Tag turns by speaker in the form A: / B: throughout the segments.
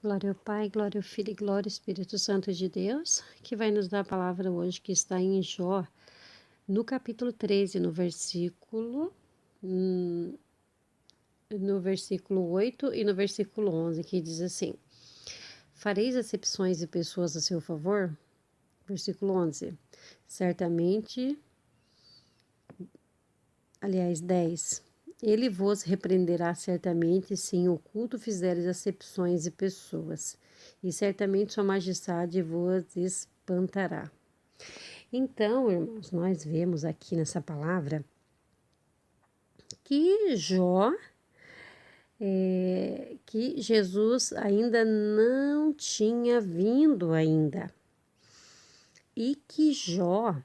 A: Glória ao Pai, glória ao Filho e glória ao Espírito Santo de Deus, que vai nos dar a palavra hoje que está em Jó, no capítulo 13, no versículo 8 e no versículo 11, que diz assim: Fareis acepções de pessoas a seu favor? Versículo 11. Certamente, aliás, 10. Ele vos repreenderá certamente, se em oculto fizeres acepções de pessoas, e certamente sua majestade vos espantará. Então, irmãos, nós vemos aqui nessa palavra que que Jesus ainda não tinha vindo ainda. E que Jó,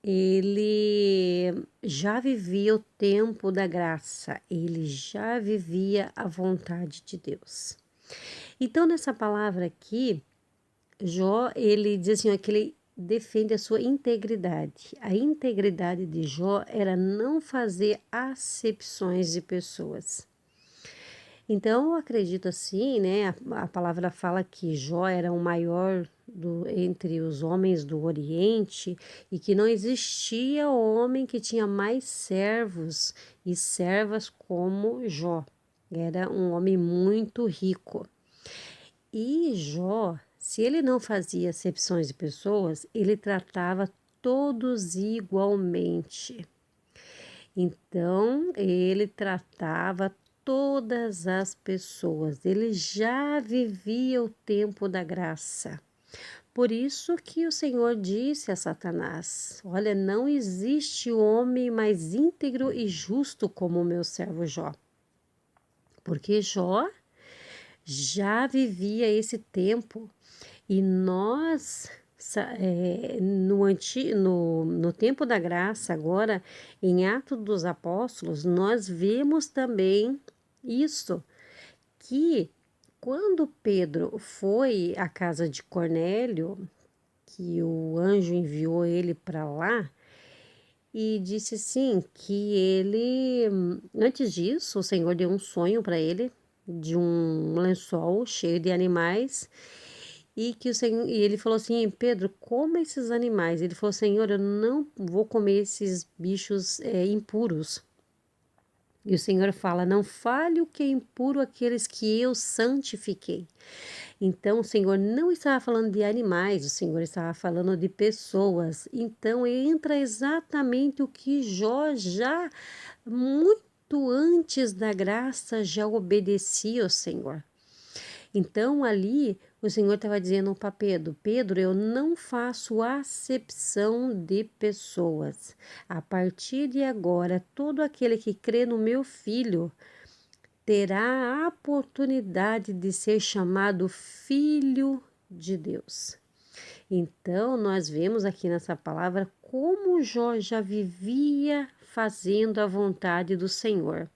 A: ele já vivia o tempo da graça, ele já vivia a vontade de Deus. Então, nessa palavra aqui, Jó, ele diz assim, ó, que ele defende a sua integridade. A integridade de Jó era não fazer acepções de pessoas. Então, eu acredito assim, né? A palavra fala que Jó era o maior entre os homens do Oriente e que não existia homem que tinha mais servos e servas como Jó. Era um homem muito rico. E Jó, se ele não fazia acepções de pessoas, ele tratava todos igualmente. Então, ele tratava todas as pessoas. Ele já vivia o tempo da graça. Por isso que o Senhor disse a Satanás: Olha, não existe homem mais íntegro e justo como o meu servo Jó. Porque Jó já vivia esse tempo e nós no tempo da graça, agora em Atos dos Apóstolos, nós vemos também isso, que quando Pedro foi à casa de Cornélio, que o anjo enviou ele para lá, e disse assim que ele, antes disso, o Senhor deu um sonho para ele de um lençol cheio de animais e que o Senhor, e ele falou assim: Pedro, coma esses animais. Ele falou: Senhor, eu não vou comer esses bichos impuros. E o Senhor fala: não fale o que é impuro aqueles que eu santifiquei. Então o Senhor não estava falando de animais, o Senhor estava falando de pessoas. Então entra exatamente o que Jó já muito antes da graça já obedecia ao Senhor. Então ali o Senhor estava dizendo para Pedro: Pedro, eu não faço acepção de pessoas. A partir de agora, todo aquele que crê no meu filho terá a oportunidade de ser chamado filho de Deus. Então, nós vemos aqui nessa palavra como Jó já vivia fazendo a vontade do Senhor.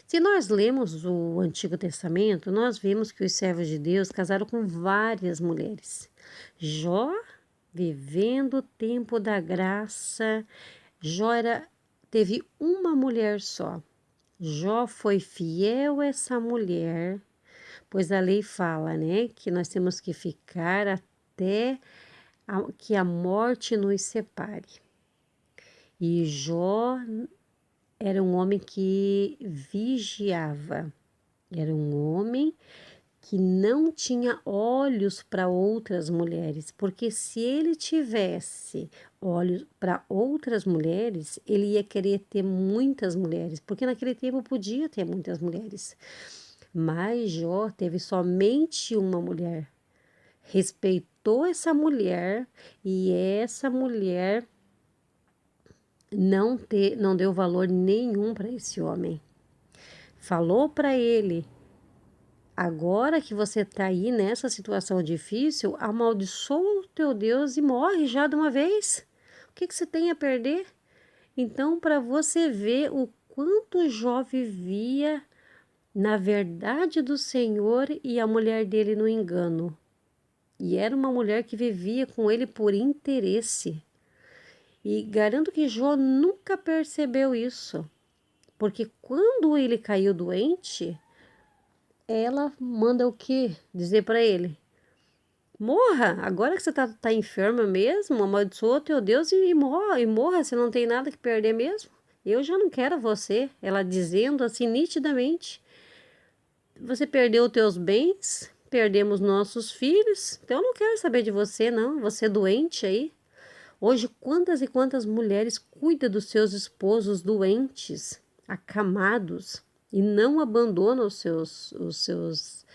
A: Se nós lemos o Antigo Testamento, nós vemos que os servos de Deus casaram com várias mulheres. Jó, vivendo o tempo da graça, teve uma mulher só. Jó foi fiel a essa mulher, pois a lei fala, né, que nós temos que ficar até que a morte nos separe. E Jó era um homem que vigiava, era um homem que não tinha olhos para outras mulheres, porque se ele tivesse olhos para outras mulheres, ele ia querer ter muitas mulheres, porque naquele tempo podia ter muitas mulheres. Mas Jó teve somente uma mulher, respeitou essa mulher e essa mulher não deu valor nenhum para esse homem. Falou para ele: agora que você está aí nessa situação difícil, amaldiçoa o teu Deus e morre já de uma vez. O que você tem a perder? Então, para você ver o quanto Jó vivia na verdade do Senhor e a mulher dele no engano. E era uma mulher que vivia com ele por interesse. E garanto que Jó nunca percebeu isso, porque quando ele caiu doente, ela manda o quê? Dizer para ele: morra, agora que você tá enferma mesmo, amaldiçoa teu Deus e morra, você não tem nada que perder mesmo. Eu já não quero você. Ela dizendo assim nitidamente: você perdeu teus bens, perdemos nossos filhos, então eu não quero saber de você, não. Você é doente aí. Hoje, quantas e quantas mulheres cuidam dos seus esposos doentes, acamados, e não abandonam os seus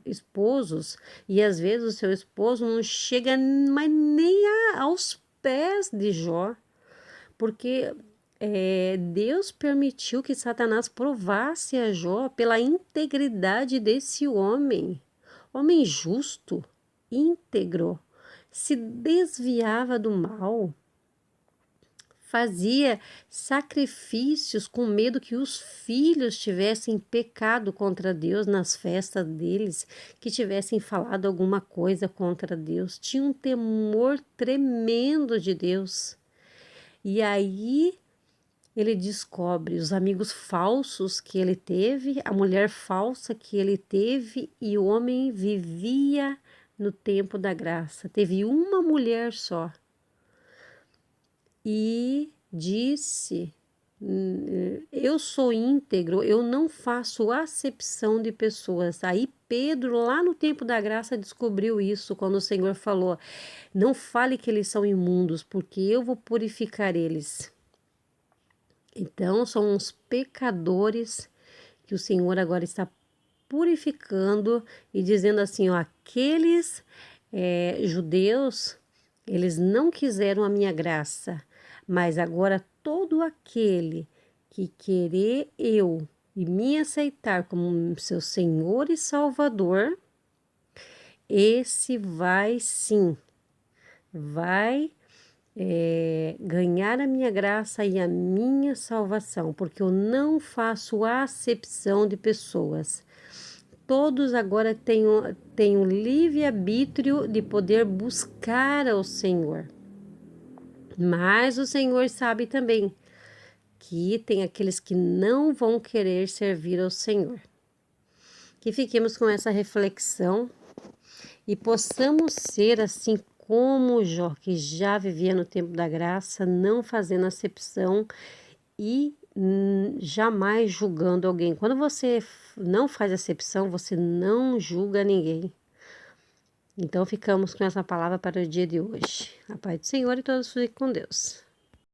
A: esposos, e às vezes o seu esposo não chega mais nem aos pés de Jó, porque Deus permitiu que Satanás provasse a Jó pela integridade desse homem, homem justo, íntegro, se desviava do mal, fazia sacrifícios com medo que os filhos tivessem pecado contra Deus nas festas deles, que tivessem falado alguma coisa contra Deus. Tinha um temor tremendo de Deus. E aí ele descobre os amigos falsos que ele teve, a mulher falsa que ele teve, e o homem vivia no tempo da graça. Teve uma mulher só. E disse: eu sou íntegro, eu não faço acepção de pessoas. Aí Pedro, lá no tempo da graça, descobriu isso, quando o Senhor falou: não fale que eles são imundos, porque eu vou purificar eles. Então, são os pecadores que o Senhor agora está purificando e dizendo assim: ó, aqueles judeus, eles não quiseram a minha graça, mas agora todo aquele que querer eu e me aceitar como seu Senhor e Salvador, esse vai sim, vai ganhar a minha graça e a minha salvação, porque eu não faço acepção de pessoas. Todos agora têm o livre-arbítrio de poder buscar ao Senhor. Mas o Senhor sabe também que tem aqueles que não vão querer servir ao Senhor. Que fiquemos com essa reflexão e possamos ser assim como Jó, que já vivia no tempo da graça, não fazendo acepção e jamais julgando alguém. Quando você não faz acepção, você não julga ninguém. Então ficamos com essa palavra para o dia de hoje. A paz do Senhor e todos fiquem com Deus.